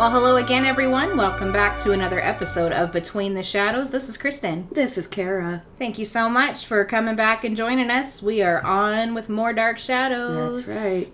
Well, hello again, everyone. Welcome back to another episode of Between the Shadows. This is Kristen. This is Kara. Thank you so much for coming back and joining us. We are on with more Dark Shadows. That's right.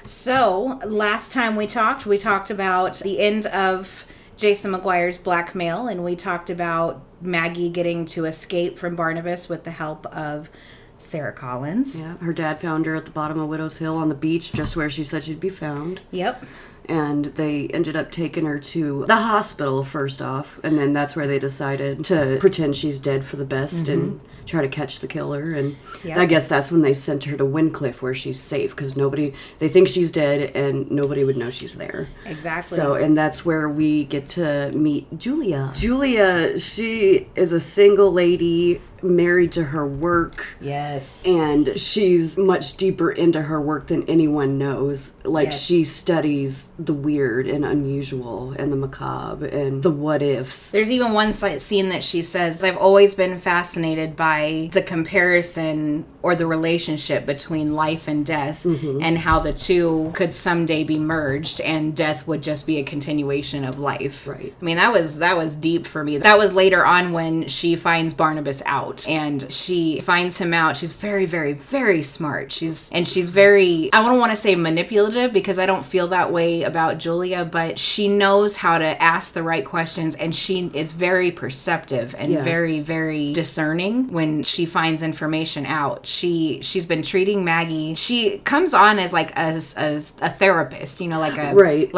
So, last time we talked about the end of Jason McGuire's blackmail, and we talked about Maggie getting to escape from Barnabas with the help of Sarah Collins. Yeah, her dad found her at the bottom of Widow's Hill on the beach, just where she said she'd be found. Yep. And they ended up taking her to the hospital first off, and then that's where they decided to pretend she's dead for the best and try to catch the killer. And I guess that's when they sent her to Wyncliffe, where she's safe, because they think she's dead and nobody would know she's there. Exactly. So, and that's where we get to meet Julia. Julia, she is a single lady married to her work. Yes. And she's much deeper into her work than anyone knows. Like, she studies the weird and unusual and the macabre and the what ifs. There's even one scene that she says, I've always been fascinated by the comparison or the relationship between life and death and how the two could someday be merged and death would just be a continuation of life. Right. I mean, that was deep for me. That was later on when she finds Barnabas out. And she finds him out. She's very, very, very smart. She's very, I don't want to say manipulative, because I don't feel that way about Julia, but she knows how to ask the right questions, and she is very perceptive and very, very discerning when she finds information out. She's been treating Maggie. She comes on as like as a therapist, like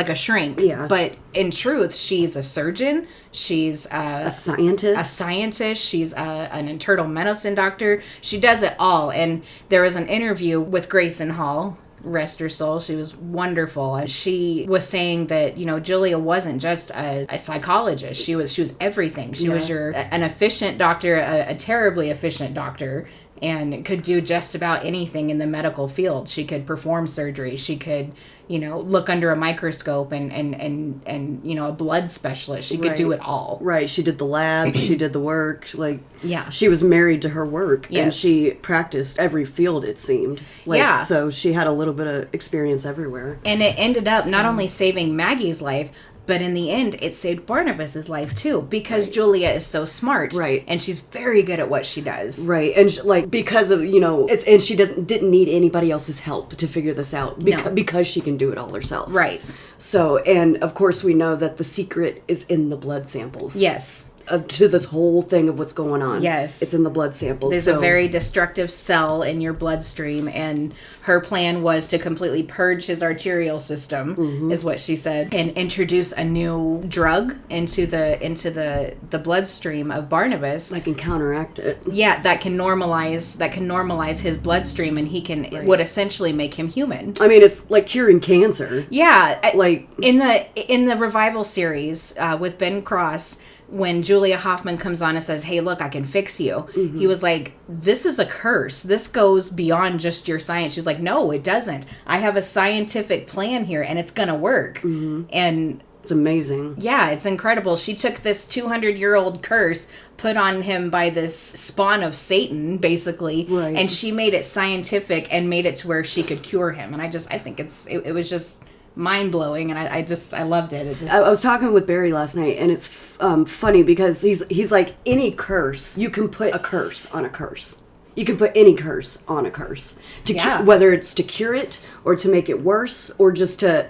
a shrink. Yeah. But in truth, she's a surgeon. She's a scientist. She's an internal medicine doctor. She does it all. And there was an interview with Grayson Hall. Rest her soul. She was wonderful. She was saying that, Julia wasn't just a psychologist. She was everything. She was an efficient doctor, a terribly efficient doctor, and could do just about anything in the medical field. She could perform surgery. She could, look under a microscope and a blood specialist. She could do it all. Right. She did the lab. She did the work. She was married to her work. Yes. And she practiced every field, it seemed. So she had a little bit of experience everywhere. And it ended up not only saving Maggie's life, but in the end, it saved Barnabas's life too, because Julia is so smart, right? And she's very good at what she does, right? And because of and she didn't need anybody else's help to figure this out, because she can do it all herself, right? So, and of course, we know that the secret is in the blood samples. Yes. To this whole thing of what's going on. Yes. It's in the blood samples. There's a very destructive cell in your bloodstream, and her plan was to completely purge his arterial system, is what she said, and introduce a new drug into the bloodstream of Barnabas. That can counteract it. Yeah, that can normalize his bloodstream, and would essentially make him human. I mean, it's like curing cancer. Yeah. In the revival series with Ben Cross, when Julia Hoffman comes on and says, hey, look, I can fix you. He was like, this is a curse. This goes beyond just your science. She was like, no, it doesn't. I have a scientific plan here, and it's going to work. And it's amazing. Yeah, it's incredible. She took this 200-year-old curse put on him by this spawn of Satan, basically, and she made it scientific and made it to where she could cure him. And I think it was just mind-blowing, and I loved it. I was talking with Barry last night, and it's funny because he's like, any curse, you can put a curse on a curse. You can put any curse on a curse, whether it's to cure it or to make it worse or just to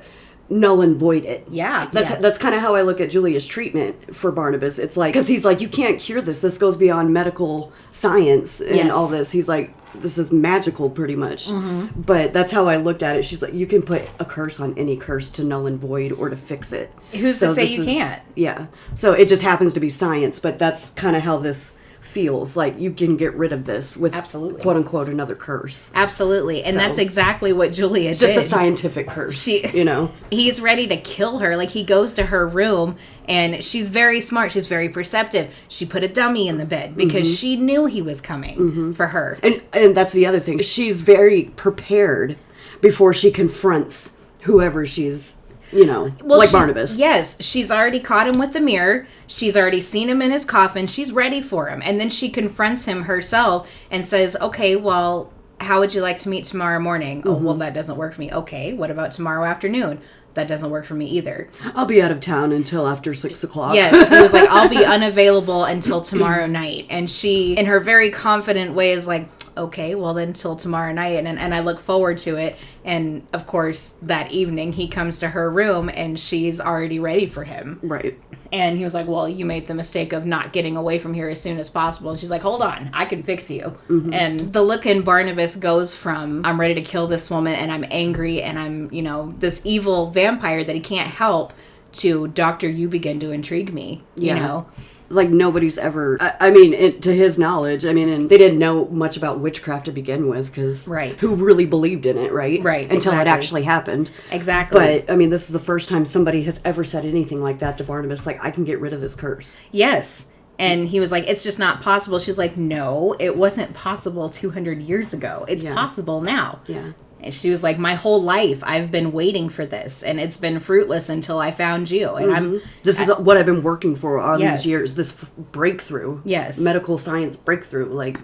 null and void it. That's kind of how I look at Julia's treatment for Barnabas. It's like, because he's like, you can't cure this goes beyond medical science and all this. He's like, this is magical pretty much. But that's how I looked at it. She's like, you can put a curse on any curse to null and void or to fix it. Who's to say you can't? Yeah, so it just happens to be science, but that's kind of how this feels. Like, you can get rid of this with quote unquote another curse. Absolutely. And that's exactly what Julia did. Just a scientific curse. He's ready to kill her. Like, he goes to her room, and she's very smart. She's very perceptive. She put a dummy in the bed because she knew he was coming for her. And that's the other thing. She's very prepared before she confronts whoever she's Barnabas. Yes, she's already caught him with the mirror. She's already seen him in his coffin. She's ready for him. And then she confronts him herself and says, okay, well, how would you like to meet tomorrow morning? Oh, well, that doesn't work for me. Okay, what about tomorrow afternoon? that doesn't work for me either. I'll be out of town until after 6 o'clock. Yes, he was like, I'll be unavailable until tomorrow night. And she, in her very confident way, is like, okay, well then till tomorrow night. And I look forward to it. And of course, that evening he comes to her room and she's already ready for him. Right. And he was like, well, you made the mistake of not getting away from here as soon as possible. And she's like, hold on, I can fix you. Mm-hmm. And the look in Barnabas goes from, I'm ready to kill this woman and I'm angry and I'm, you know, this evil vampire that he can't help, to, Doctor, you begin to intrigue me, you know? Like, nobody's ever, to his knowledge, and they didn't know much about witchcraft to begin with, because who really believed in it, right? Right, Until it actually happened. Exactly. But, this is the first time somebody has ever said anything like that to Barnabas, like, I can get rid of this curse. Yes. And he was like, it's just not possible. She's like, no, it wasn't possible 200 years ago. It's possible now. Yeah. And she was like, my whole life, I've been waiting for this, and it's been fruitless until I found you. And This is what I've been working for all these years, this breakthrough. Yes. Medical science breakthrough, like...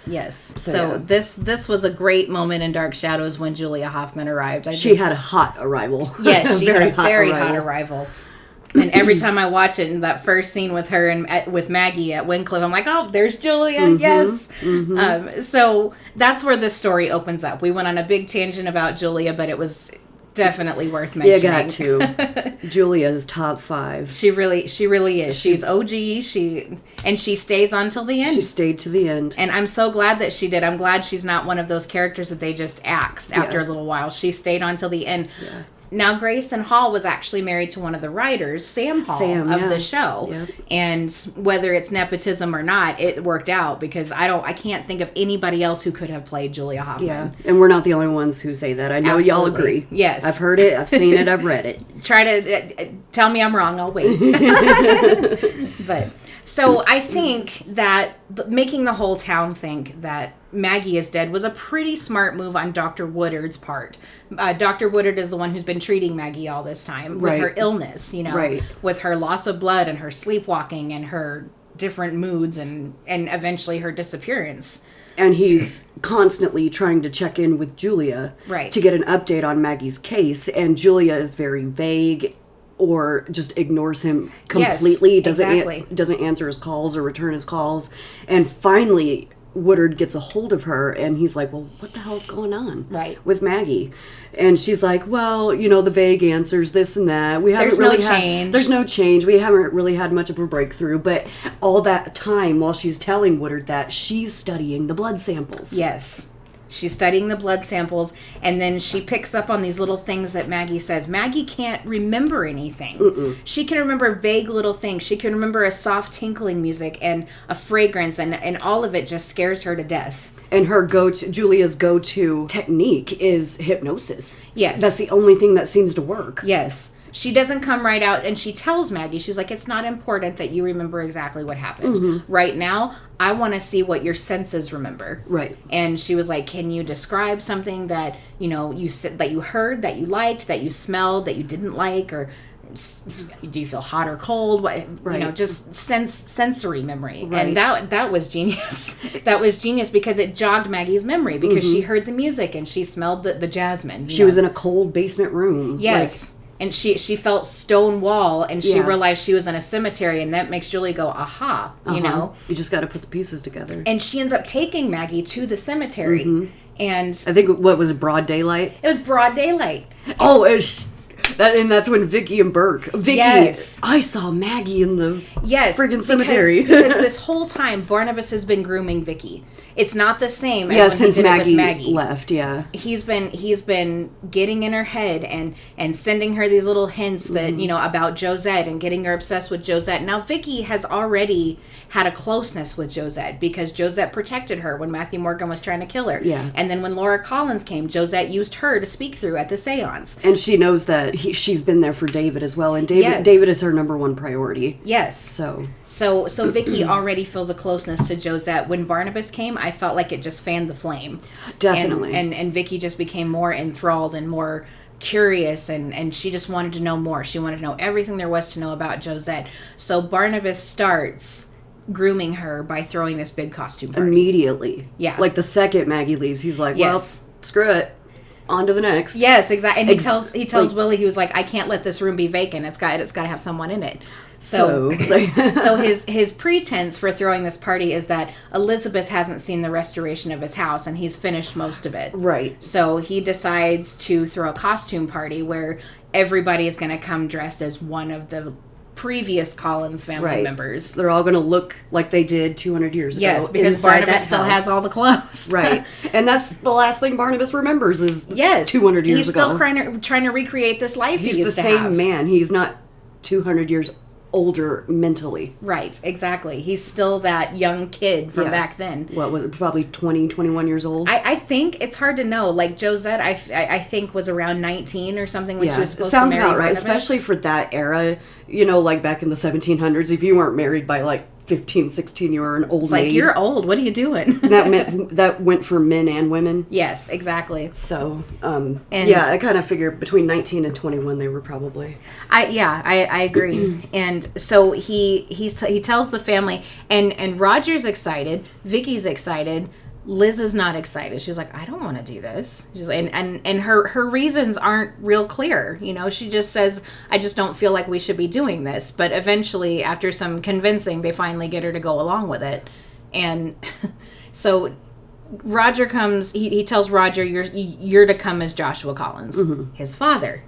Yes. So this was a great moment in Dark Shadows when Julia Hoffman arrived. She had a hot arrival. Yes, she had a very hot arrival. And every time I watch it, in that first scene with her and with Maggie at Wyncliffe, I'm like, oh, there's Julia, yes. Mm-hmm. So that's where this story opens up. We went on a big tangent about Julia, but it was definitely worth mentioning. Yeah, got to. Julia's top 5. She really is. She's OG. She stays on till the end. She stayed to the end. And I'm so glad that she did. I'm glad she's not one of those characters that they just axed after a little while. She stayed on till the end. Yeah. Now, Grayson Hall was actually married to one of the writers, Sam Hall, of the show. Yep. And whether it's nepotism or not, it worked out, because I can't think of anybody else who could have played Julia Hoffman. Yeah, and we're not the only ones who say that. I know y'all agree. Yes. I've heard it, I've seen it, I've read it. Try to tell me I'm wrong, I'll wait. But so I think that making the whole town think that Maggie is dead was a pretty smart move on Dr. Woodard's part. Dr. Woodard is the one who's been treating Maggie all this time with her illness, with her loss of blood and her sleepwalking and her different moods and eventually her disappearance. And he's constantly trying to check in with Julia to get an update on Maggie's case, and Julia is very vague or just ignores him completely. Doesn't answer his calls or return his calls. And finally, Woodard gets a hold of her, and he's like, well, what the hell's going on with Maggie? And she's like, well, the vague answers, this and that. There's no change. We haven't really had much of a breakthrough. But all that time, while she's telling Woodard that, she's studying the blood samples. Yes. She's studying the blood samples, and then she picks up on these little things that Maggie says. Maggie can't remember anything. Mm-mm. She can remember vague little things. She can remember a soft tinkling music and a fragrance, and all of it just scares her to death. And her Julia's go-to technique is hypnosis. Yes. That's the only thing that seems to work. Yes. She doesn't come right out, and she tells Maggie, she's like, it's not important that you remember exactly what happened. Mm-hmm. Right now, I want to see what your senses remember. Right. And she was like, can you describe something that, that you heard, that you liked, that you smelled, that you didn't like, or do you feel hot or cold? Just sensory memory. Right. And that was genius. That was genius because it jogged Maggie's memory, because she heard the music and she smelled the jasmine. She was in a cold basement room. Yes. And she felt stone wall, and she realized she was in a cemetery, and that makes Julie go, aha, You just got to put the pieces together. And she ends up taking Maggie to the cemetery. Mm-hmm. And I think, what was it, broad daylight? It was broad daylight. Oh, and that's when Vicky and Burke. Yes. I saw Maggie in the friggin' cemetery. Because this whole time, Barnabas has been grooming Vicky. It's not the same as when he did it with Maggie left. Yeah, he's been getting in her head and sending her these little hints that about Josette and getting her obsessed with Josette. Now Vicky has already had a closeness with Josette because Josette protected her when Matthew Morgan was trying to kill her. Yeah, and then when Laura Collins came, Josette used her to speak through at the seance. And she knows that she's been there for David as well, and David is her number one priority. Yes. So Vicky already feels a closeness to Josette. When Barnabas came, I felt like it just fanned the flame. Definitely. And Vicky just became more enthralled and more curious, and she just wanted to know more. She wanted to know everything there was to know about Josette. So Barnabas starts grooming her by throwing this big costume party. Immediately. Yeah. Like the second Maggie leaves, he's like, well, screw it. on to the next. Yes, exactly. And he tells Willie, he was like, I can't let this room be vacant. It's got to have someone in it. So his pretense for throwing this party is that Elizabeth hasn't seen the restoration of his house and he's finished most of it. Right. So he decides to throw a costume party where everybody is going to come dressed as one of the previous Collins family members. They're all going to look like they did 200 years ago. Yes, because Barnabas still has all the clothes. Right. And that's the last thing Barnabas remembers is 200 years ago. He's still trying to recreate this life he used to have. He's the same man. He's not 200 years older mentally. Right, exactly. He's still that young kid from back then. What was it? Probably 20, 21 years old? I think it's hard to know. Like Josette, I think was around 19 or something when she was supposed sounds to marry about right, Barnabas. especially for that era. You know, like back in the 1700s, if you weren't married by like 15, 16, you were an old maid. Like, you're old. What are you doing? that went for men and women. Yes, exactly. So, I kind of figured between 19 and 21 they were probably. I agree. And so he tells the family, and Roger's excited, Vicky's excited, Liz is not excited. She's like, I don't want to do this. She's like, and her reasons aren't real clear. You know, she just says, I just don't feel like we should be doing this. But eventually, after some convincing, they finally get her to go along with it. And so Roger comes, he tells Roger, you're to come as Joshua Collins, his father.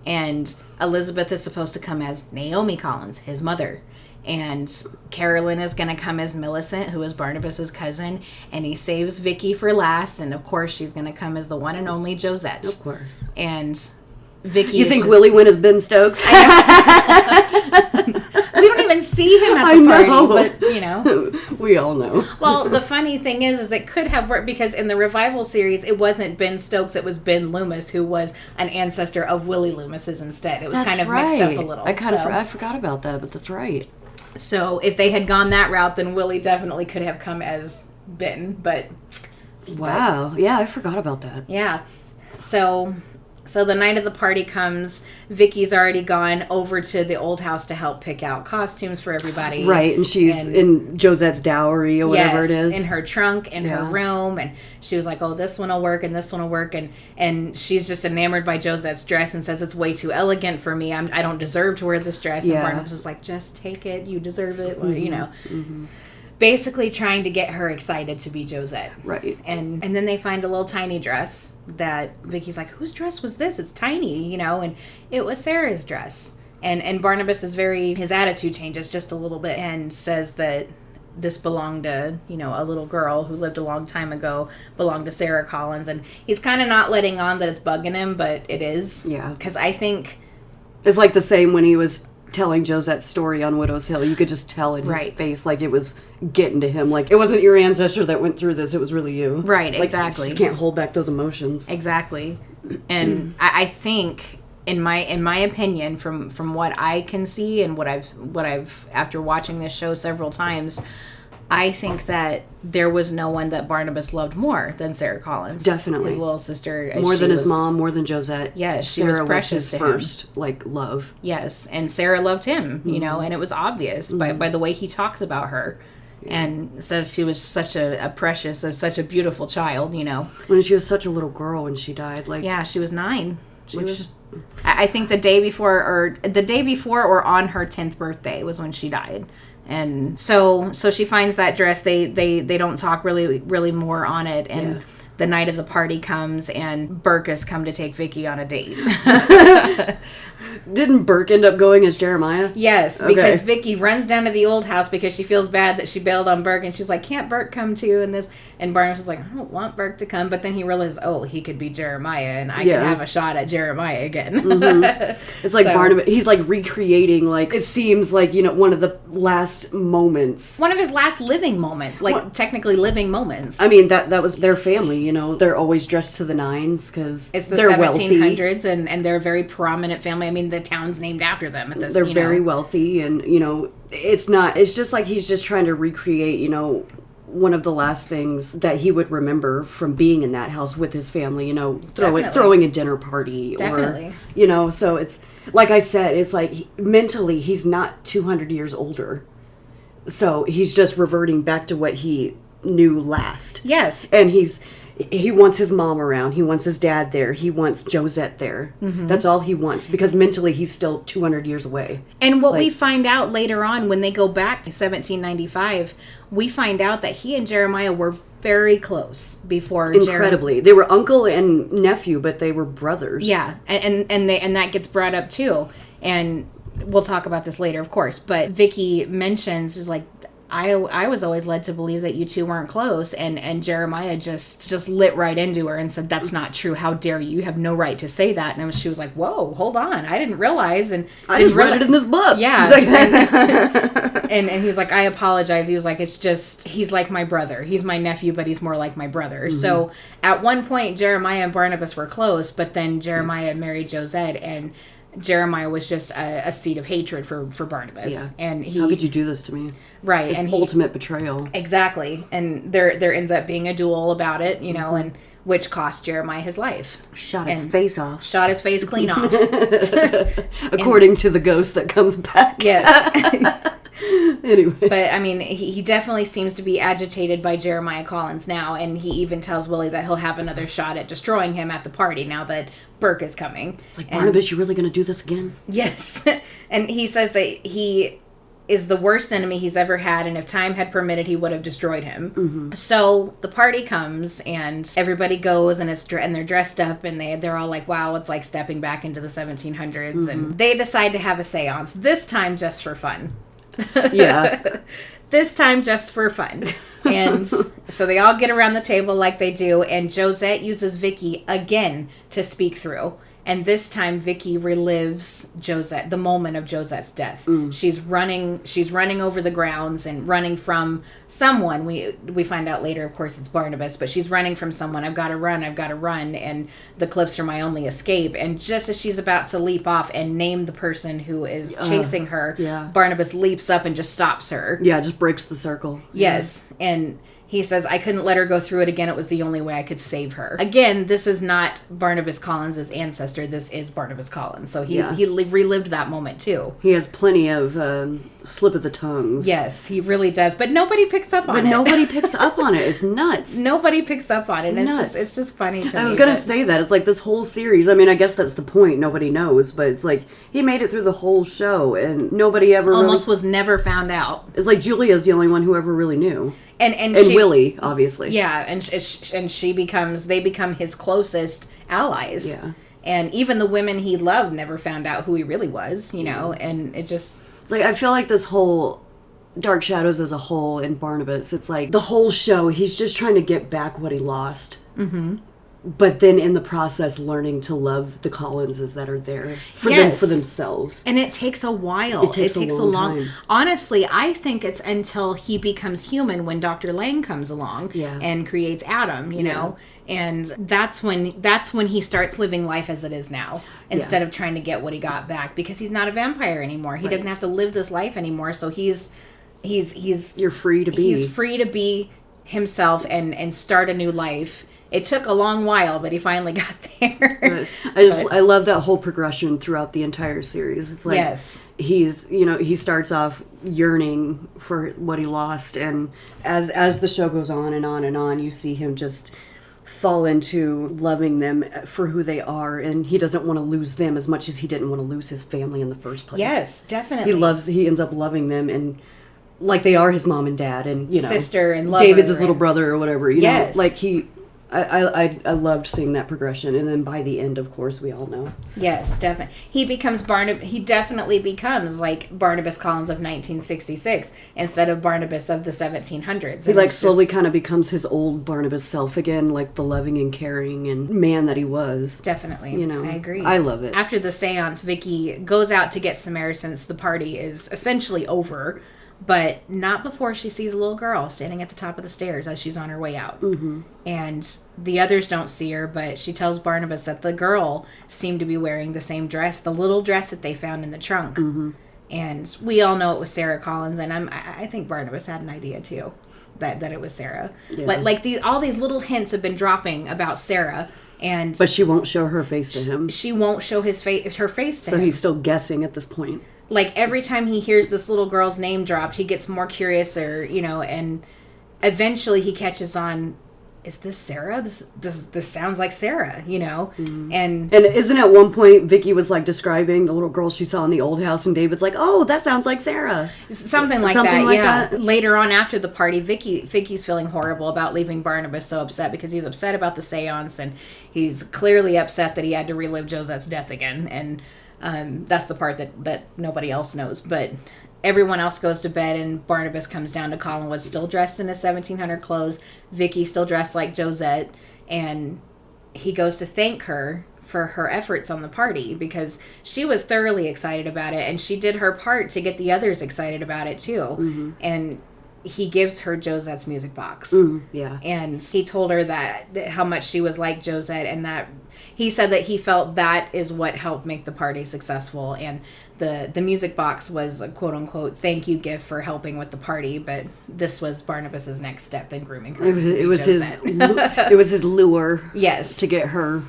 And Elizabeth is supposed to come as Naomi Collins, his mother. And Carolyn is going to come as Millicent, who is Barnabas's cousin, and he saves Vicky for last, and of course she's going to come as the one and only Josette. Of course. And Vicky. You think Willie went as Ben Stokes? We don't even see him at the party, but you know, we all know. Well, the funny thing is it could have worked because in the revival series, it wasn't Ben Stokes; it was Ben Loomis, who was an ancestor of Willie Loomis's instead. It was kind of mixed up a little. I forgot about that, but that's right. So if they had gone that route, then Willie definitely could have come as Ben, but... Wow. Yeah, I forgot about that. Yeah. So the night of the party comes, Vicky's already gone over to the old house to help pick out costumes for everybody. Right, and she's in Josette's dowry or whatever it is. In her trunk, in her room, and she was like, oh, this one will work, and this one will work, and she's just enamored by Josette's dress and says, it's way too elegant for me, I don't deserve to wear this dress, and Barnabas was like, just take it, you deserve it, or, you know. Basically trying to get her excited to be Josette. Right. And then they find a little tiny dress that Vicky's like, whose dress was this? It's tiny, you know, and it was Sarah's dress. And Barnabas is his attitude changes just a little bit and says that this belonged to, you know, a little girl who lived a long time ago, belonged to Sarah Collins. And he's kind of not letting on that it's bugging him, but it is. Yeah. Because I think... It's like the same when he was telling Josette's story on Widow's Hill. You could just tell in his face, like it was getting to him. Like it wasn't your ancestor that went through this, it was really you. Right, like, exactly. You just can't hold back those emotions. Exactly. And I think, in my opinion, from what I can see and what I've after watching this show several times, I think that there was no one that Barnabas loved more than Sarah Collins. Definitely. His little sister. More than his mom, more than Josette. Yes, she Sarah was precious was his first, like, love. Yes, and Sarah loved him, you know, and it was obvious by the way he talks about her. And says she was such a precious, such a beautiful child, you know. When she was such a little girl when she died. Like, yeah, she was 9. She was... I think the day before or on her 10th birthday was when she died. And so she finds that dress. They don't talk really more on it. And the night of the party comes, and Burke has come to take Vicky on a date. Didn't Burke end up going as Jeremiah? Yes, because Vicky runs down to the old house because she feels bad that she bailed on Burke, and she's like, can't Burke come too? And Barnabas was like, I don't want Burke to come, but then he realized, oh, he could be Jeremiah, and I could have a shot at Jeremiah again. It's like Barnabas, he's like recreating, like, it seems like, you know, one of the last moments. One of his last living moments, like technically living moments. I mean, that was their family, you know, they're always dressed to the nines because it's the they're 1700s wealthy. And they're a very prominent family. I mean, the town's named after them. At this, they're very wealthy, and, you know, it's just like he's just trying to recreate, you know, one of the last things that he would remember from being in that house with his family, you know, throwing a dinner party. Or, you know, so it's, like I said, it's like mentally he's not 200 years older. So he's just reverting back to what he knew last. Yes. And he's he wants his mom around. He wants his dad there. He wants Josette there. That's all he wants, because mentally he's still 200 years away. And what we find out later on when they go back to 1795, we find out that he and Jeremiah were very close before. Incredibly. They were uncle and nephew, but they were brothers. Yeah. And that gets brought up too. And we'll talk about this later, of course. But Vicky mentions, is like, I was always led to believe that you two weren't close, and Jeremiah just lit right into her and said, that's not true. How dare you? You have no right to say that. And she was like, whoa, hold on. I didn't realize. And I just read it in this book. Yeah. And he was like, I apologize. He was like, it's just, he's like my brother. He's my nephew, but he's more like my brother. So at one point, Jeremiah and Barnabas were close, but then Jeremiah married Josette, and Jeremiah was just a seed of hatred for Barnabas. Yeah. And how could you do this to me? Right. This ultimate betrayal. Exactly. And there ends up being a duel about it, and which cost Jeremiah his life. Shot his face off. Shot his face clean off. According to the ghost that comes back. Yes. Anyway. But, I mean, he definitely seems to be agitated by Jeremiah Collins now, and he even tells Willie that he'll have another shot at destroying him at the party now that Burke is coming. Like, Barnabas, you really going to do this again? Yes. And he says that he is the worst enemy he's ever had, and if time had permitted, he would have destroyed him. So the party comes, and everybody goes, and they're dressed up, and they're all like, wow, it's like stepping back into the 1700s. And they decide to have a seance, this time just for fun. Yeah. This time just for fun. And so they all get around the table like they do, and Josette uses Vicky again to speak through. And this time Vicky relives Josette, the moment of Josette's death. She's running over the grounds and running from someone. We find out later, of course, it's Barnabas, but she's running from someone. I've got to run, and the cliffs are my only escape. And just as she's about to leap off and name the person who is chasing her, Barnabas leaps up and just stops her. Yeah, just breaks the circle. Yes, and he says, I couldn't let her go through it again. It was the only way I could save her. Again, this is not Barnabas Collins' ancestor. This is Barnabas Collins. So he relived that moment, too. He has plenty of slip of the tongues. Yes, he really does. But nobody picks up on it. But nobody picks up on it. It's nuts. Nobody picks up on it. And it's just funny to me. I was going to say that. It's like this whole series. I mean, I guess that's the point. Nobody knows. But it's like he made it through the whole show, and nobody ever almost was never found out. It's like Julia's the only one who ever really knew. And she, Willie, obviously. Yeah, and they become his closest allies. Yeah. And even the women he loved never found out who he really was, know, and it just... It's like, I feel like this whole Dark Shadows as a whole in Barnabas, it's like the whole show, he's just trying to get back what he lost. But then in the process, learning to love the Collinses that are there for themselves. And it takes a while. It takes a long time. Honestly, I think it's until he becomes human when Dr. Lang comes along and creates Adam, you know. And that's when he starts living life as it is now, instead of trying to get what he got back, because he's not a vampire anymore. He doesn't have to live this life anymore. So he's you're free to be. He's free to be himself and start a new life. It took a long while, but he finally got there. I love that whole progression throughout the entire series. It's like he starts off yearning for what he lost, and as the show goes on and on and on, you see him just fall into loving them for who they are, and he doesn't want to lose them as much as he didn't want to lose his family in the first place. Yes, definitely. He ends up loving them, and like they are his mom and dad, and sister and lover, David's his little brother or whatever. You know, like I loved seeing that progression, and then by the end, of course, we all know. Yes, definitely. He definitely becomes like Barnabas Collins of 1966 instead of Barnabas of the 1700s. He slowly kind of becomes his old Barnabas self again, like the loving and caring and man that he was. Definitely, I agree. I love it. After the seance, Vicky goes out to get some air since the party is essentially over. But not before she sees a little girl standing at the top of the stairs as she's on her way out. And the others don't see her, but she tells Barnabas that the girl seemed to be wearing the same dress, the little dress that they found in the trunk. And we all know it was Sarah Collins, and I think Barnabas had an idea too, that it was Sarah. Like all these little hints have been dropping about Sarah. But she won't show her face to him. She won't show her face to him. So he's still guessing at this point. Like, every time he hears this little girl's name dropped, he gets more curious, and eventually he catches on is this Sarah? This sounds like Sarah, you know? Mm-hmm. And isn't at one point Vicky was like describing the little girl she saw in the old house, and David's like, oh, that sounds like Sarah. Something like that. Later on after the party, Vicky's feeling horrible about leaving Barnabas, so upset because he's upset about the seance, and he's clearly upset that he had to relive Josette's death again. And that's the part that nobody else knows. But everyone else goes to bed, and Barnabas comes down to Collinwood still dressed in his 1700 clothes. Vicky still dressed like Josette, and he goes to thank her for her efforts on the party because she was thoroughly excited about it, and she did her part to get the others excited about it too. Mm-hmm. And he gives her Josette's music box. Yeah. And he told her that how much she was like Josette, and that he said that he felt that is what helped make the party successful. And the music box was a quote unquote thank you gift for helping with the party, but this was Barnabas's next step in grooming her. It was his lure. Yes. To get her.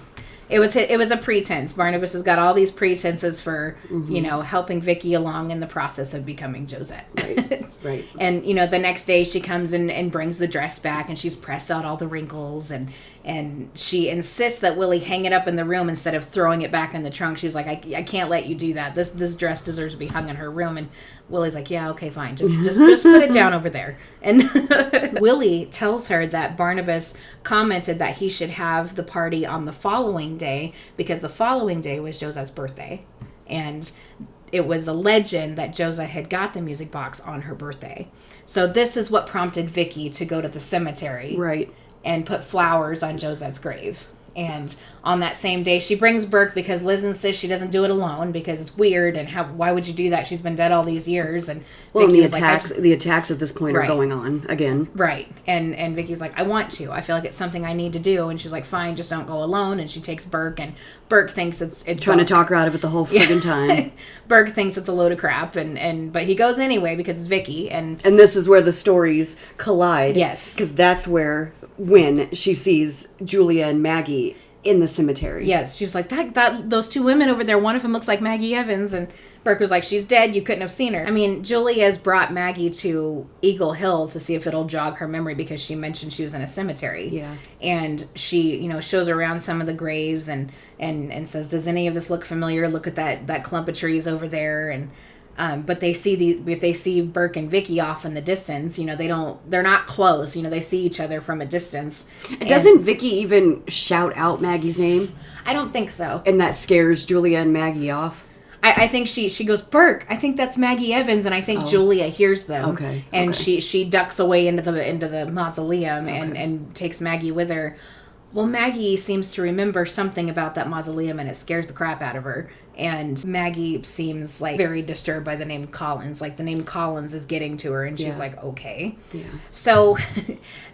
It was a pretense. Barnabas has got all these pretenses for, you know, helping Vicky along in the process of becoming Josette. Right. And, you know, the next day she comes in and brings the dress back, and she's pressed out all the wrinkles, and she insists that Willie hang it up in the room instead of throwing it back in the trunk. She was like, I can't let you do that. This dress deserves to be hung in her room. And Willie's like, yeah, okay, fine. Just put it down over there. And Willie tells her that Barnabas commented that he should have the party on the following day because the following day was Josette's birthday. And it was a legend that Josette had got the music box on her birthday. So this is what prompted Vicky to go to the cemetery. Right. And put flowers on Josette's grave. And on that same day, she brings Burke because Liz insists she doesn't do it alone because it's weird, and why would you do that? She's been dead all these years. And the attacks at this point are going on again. Right. And Vicky's like, I want to. I feel like it's something I need to do. And she's like, fine, just don't go alone. And she takes Burke, and Burke thinks it's trying to talk her out of it the whole friggin' time. Burke thinks it's a load of crap, but he goes anyway because it's Vicky. And this is where the stories collide. Yes. Because that's when she sees Julia and Maggie in the cemetery. Yes, she was like, that those two women over there, one of them looks like Maggie Evans, and Burke was like, she's dead, you couldn't have seen her. I mean, Julia's brought Maggie to Eagle Hill to see if it'll jog her memory because she mentioned she was in a cemetery. Yeah. And she, you know, shows around some of the graves and says, does any of this look familiar? Look at that clump of trees over there. And but they see Burke and Vicky off in the distance. You know, they're not close. You know, they see each other from a distance. Doesn't Vicky even shout out Maggie's name? I don't think so. And that scares Julia and Maggie off? I think she goes, Burke, I think that's Maggie Evans, and I think Julia hears them. Okay. And she ducks away into the mausoleum and takes Maggie with her. Well, Maggie seems to remember something about that mausoleum, and it scares the crap out of her. And Maggie seems like very disturbed by the name Collins. Like the name Collins is getting to her, and she's like, okay. Yeah. So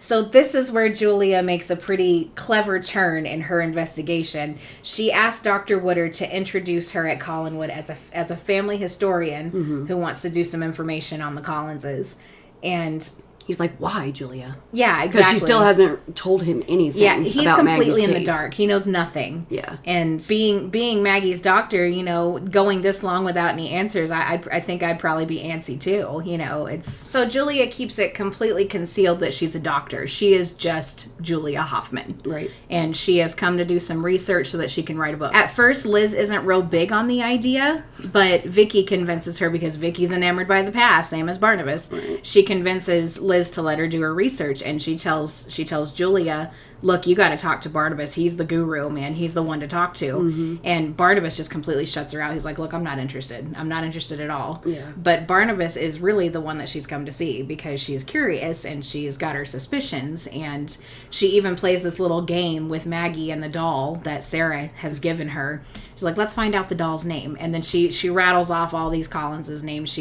this is where Julia makes a pretty clever turn in her investigation. She asked Dr. Woodard to introduce her at Collinwood as a family historian who wants to do some information on the Collinses. And he's like, why, Julia? Yeah, exactly. Because she still hasn't told him anything. Yeah, he's about completely Maggie's in case. the dark. He knows nothing. Yeah. And being Maggie's doctor, you know, going this long without any answers, I think I'd probably be antsy too. You know, it's so Julia keeps it completely concealed that she's a doctor. She is just Julia Hoffman. Right. And she has come to do some research so that she can write a book. At first, Liz isn't real big on the idea, but Vicky convinces her because Vicky's enamored by the past, same as Barnabas. Right. She convinces Liz to let her do her research, and she tells Julia, look, you got to talk to Barnabas. He's the guru, man. He's the one to talk to. And Barnabas just completely shuts her out. He's like, look, I'm not interested. I'm not interested at all. Yeah. But Barnabas is really the one that she's come to see because she's curious and she's got her suspicions. And she even plays this little game with Maggie and the doll that Sarah has given her. She's like, let's find out the doll's name. And then she rattles off all these Collins' names.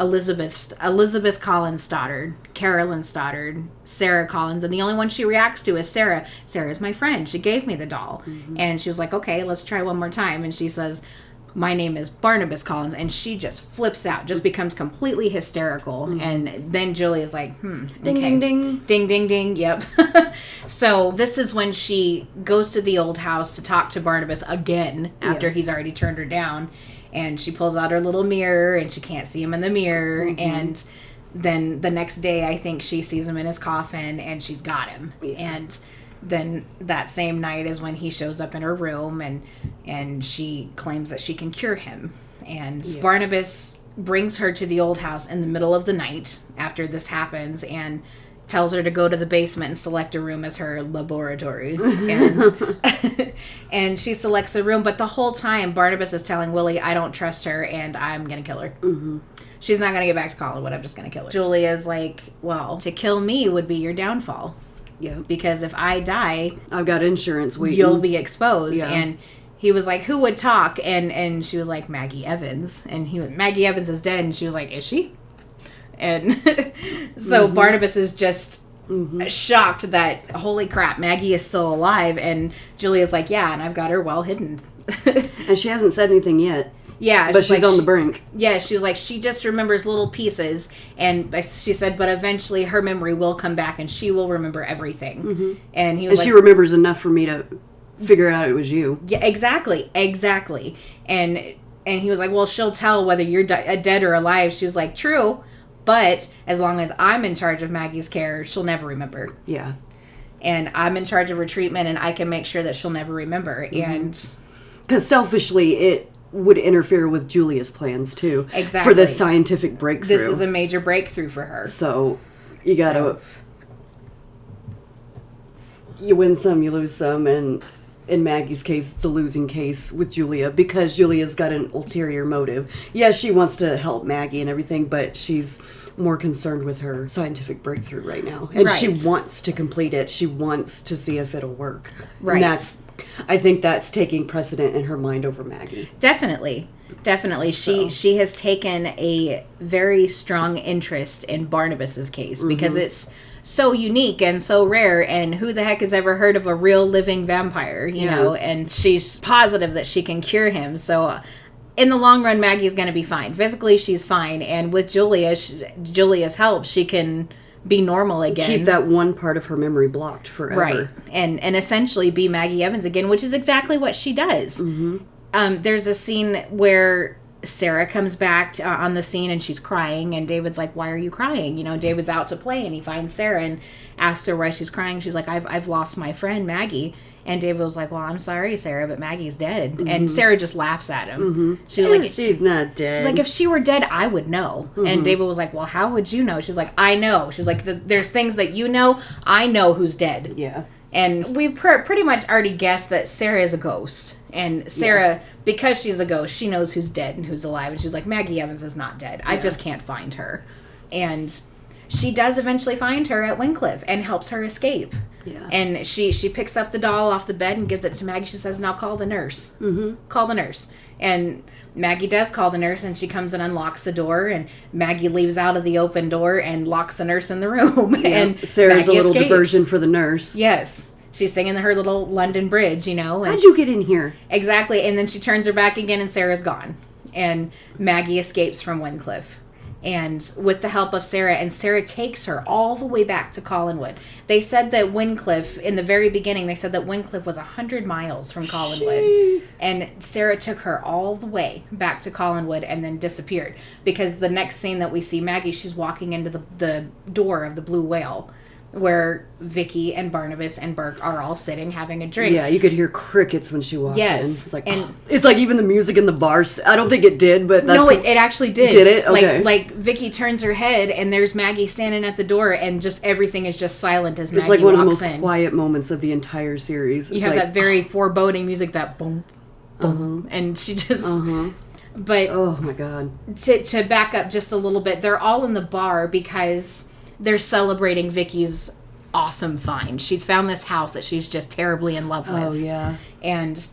Elizabeth Collins Stoddard, Carolyn Stoddard, Sarah Collins, and the only one she reacts to is Sarah. Sarah's my friend. She gave me the doll. And she was like, okay, let's try one more time. And she says, my name is Barnabas Collins. And she just flips out, just becomes completely hysterical. And then Julia's like, Ding, okay. ding, ding. Ding, ding, ding. Yep. So this is when she goes to the old house to talk to Barnabas again after he's already turned her down. And she pulls out her little mirror and she can't see him in the mirror. And then the next day, I think she sees him in his coffin and she's got him. Yeah. And then that same night is when he shows up in her room, and she claims that she can cure him. And Barnabas brings her to the old house in the middle of the night after this happens, and tells her to go to the basement and select a room as her laboratory. And she selects a room, but the whole time Barnabas is telling Willie, I don't trust her and I'm going to kill her. Mm-hmm. She's not going to get back to Collinwood. I'm just going to kill her. Julia's like, well, to kill me would be your downfall. Yeah. Because if I die, I've got insurance waiting. You'll be exposed. Yeah. And he was like, who would talk? And she was like, Maggie Evans. And Maggie Evans is dead. And she was like, is she? And so Barnabas is just shocked that, holy crap, Maggie is still alive. And Julia's like, yeah, and I've got her well hidden. And she hasn't said anything yet. Yeah. But she's on the brink. Yeah, she was like, she just remembers little pieces. And she said, but eventually her memory will come back and she will remember everything. Mm-hmm. And he was like, she remembers enough for me to figure out it was you. Yeah, exactly. And he was like, well, she'll tell whether you're dead or alive. She was like, true. But as long as I'm in charge of Maggie's care, she'll never remember. Yeah. And I'm in charge of her treatment, and I can make sure that she'll never remember. Mm-hmm. And because selfishly, it would interfere with Julia's plans, too. Exactly. For this scientific breakthrough. This is a major breakthrough for her. So, you gotta... You win some, you lose some, and... In Maggie's case, it's a losing case with Julia because Julia's got an ulterior motive. Yeah, she wants to help Maggie and everything, but she's more concerned with her scientific breakthrough right now. And she wants to complete it. She wants to see if it'll work. Right. And I think that's taking precedent in her mind over Maggie. Definitely. She has taken a very strong interest in Barnabas's case because it's so unique and so rare, and who the heck has ever heard of a real living vampire, you know? And she's positive that she can cure him. So in the long run, Maggie's going to be fine. Physically, she's fine. And with Julia's help, she can be normal again. Keep that one part of her memory blocked forever. Right. And essentially be Maggie Evans again, which is exactly what she does. Mm-hmm. There's a scene where Sarah comes back on the scene and she's crying, and David's like, why are you crying? You know, David's out to play and he finds Sarah and asks her why she's crying. She's like, I've lost my friend Maggie. And David was like, well, I'm sorry, Sarah, but Maggie's dead. Mm-hmm. And Sarah just laughs at him. Mm-hmm. She was like, she's not dead. She's like, if she were dead, I would know. Mm-hmm. And David was like, well, how would you know? She's like, I know. She's like, there's things that you know. I know who's dead. Yeah. And we pretty much already guessed that Sarah is a ghost. And Sarah, because she's a ghost, she knows who's dead and who's alive. And she's like, Maggie Evans is not dead. I just can't find her. And she does eventually find her at Wincliffe and helps her escape. Yeah. And she picks up the doll off the bed and gives it to Maggie. She says, now call the nurse. Mm-hmm. Call the nurse. And Maggie does call the nurse, and she comes and unlocks the door, and Maggie leaves out of the open door and locks the nurse in the room. Yeah. And Sarah's Maggie a little escapes. Diversion for the nurse. Yes. She's singing her little London Bridge, you know. And how'd you get in here? Exactly. And then she turns her back again, and Sarah's gone. And Maggie escapes from Wincliffe. And with the help of Sarah, and Sarah takes her all the way back to Collinwood. They said that Wincliffe, in the very beginning, they said that Wincliffe was 100 miles from Collinwood. And Sarah took her all the way back to Collinwood and then disappeared. Because the next scene that we see Maggie, she's walking into the door of the Blue Whale, where Vicky and Barnabas and Burke are all sitting having a drink. Yeah, you could hear crickets when she walked in. It's like, it's like even the music in the bar. I don't think it did, but that's... No, it actually did. Did it? Okay. Like Vicky turns her head, and there's Maggie standing at the door, and just everything is just silent as Maggie walks in. It's like one of the most quiet moments of the entire series. You have that very foreboding music, that boom, boom, and she just... But... Oh, my God. To back up just a little bit, they're all in the bar because... they're celebrating Vicky's awesome find. She's found this house that she's just terribly in love with. Oh, yeah. And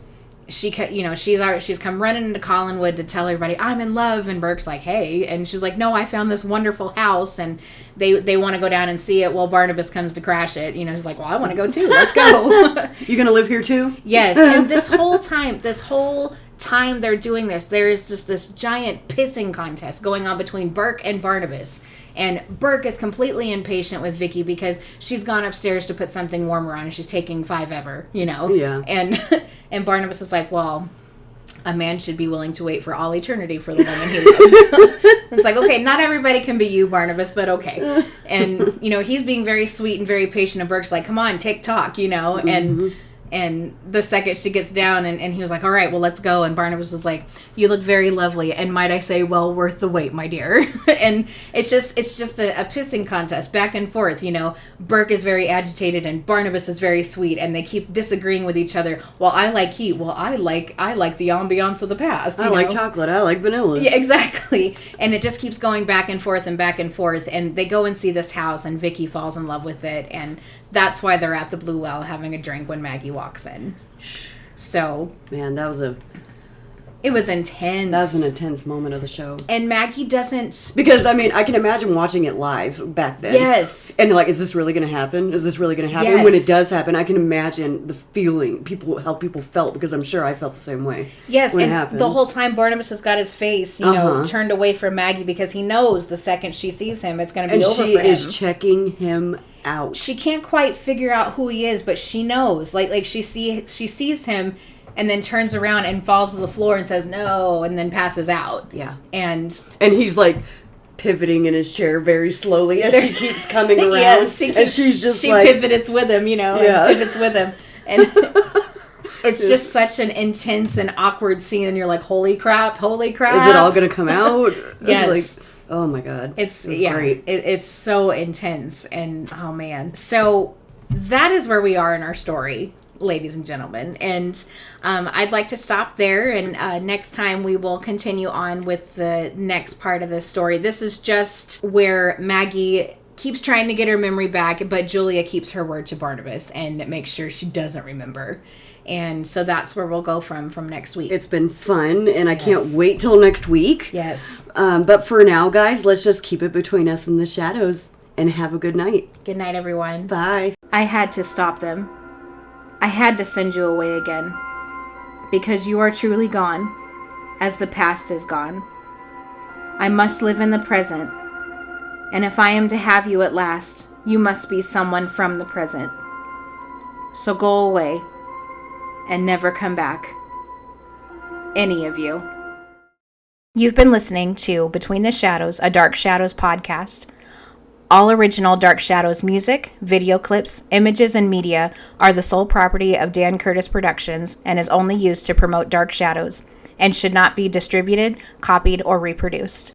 she's come running into Collinwood to tell everybody, I'm in love. And Burke's like, hey. And she's like, no, I found this wonderful house. And they want to go down and see it. Well, Barnabas comes to crash it. You know, he's like, well, I want to go too. Let's go. You going to live here too? Yes. And this whole time they're doing this, there's just this giant pissing contest going on between Burke and Barnabas. And Burke is completely impatient with Vicky because she's gone upstairs to put something warmer on and she's taking 5 ever, you know? Yeah. And Barnabas is like, well, a man should be willing to wait for all eternity for the woman he loves. It's like, okay, not everybody can be you, Barnabas, but okay. And, you know, he's being very sweet and very patient, and Burke's like, come on, talk, you know, and the second she gets down and he was like, all right, well, let's go. And Barnabas was like, you look very lovely. And might I say, well, worth the wait, my dear. And it's just a pissing contest back and forth. You know, Burke is very agitated and Barnabas is very sweet, and they keep disagreeing with each other. Well, I like heat. Well, I like the ambiance of the past. I like chocolate. I like vanilla. Yeah, exactly. And it just keeps going back and forth and back and forth. And they go and see this house, and Vicky falls in love with it. And that's why they're at the Blue Well having a drink when Maggie walks in. So, man, it was intense. That was an intense moment of the show. And Maggie doesn't... Because, I mean, I can imagine watching it live back then. Yes. And, like, is this really going to happen? Is this really going to happen? Yes. When it does happen, I can imagine the feeling, how people felt, because I'm sure I felt the same way. Yes, when and it happened. The whole time Barnabas has got his face, you know, turned away from Maggie, because he knows the second she sees him, it's going to be over for him. And she is checking him out. She can't quite figure out who he is, but she knows. Like she sees him, and then turns around and falls to the floor and says no, and then passes out. Yeah. And he's like pivoting in his chair very slowly as she keeps coming around. Yes, and she's just she like... pivots with him, you know, yeah. and pivots with him. And it's just such an intense and awkward scene, and you're like, holy crap. Is it all going to come out? Yes. Like, oh my God. It's great. It's so intense, and oh man. So that is where we are in our story, ladies and gentlemen. And I'd like to stop there, and next time we will continue on with the next part of this story. This is just where Maggie keeps trying to get her memory back, but Julia keeps her word to Barnabas and makes sure she doesn't remember. And so that's where we'll go from next week. It's been fun, and I can't wait till next week. Yes. But for now, guys, let's just keep it between us and the shadows, and have a good night. Good night, everyone. Bye. I had to stop them. I had to send you away again, because you are truly gone, as the past is gone. I must live in the present, and if I am to have you at last, you must be someone from the present. So go away, and never come back. Any of you. You've been listening to Between the Shadows, a Dark Shadows podcast. All original Dark Shadows music, video clips, images, and media are the sole property of Dan Curtis Productions and is only used to promote Dark Shadows, and should not be distributed, copied, or reproduced.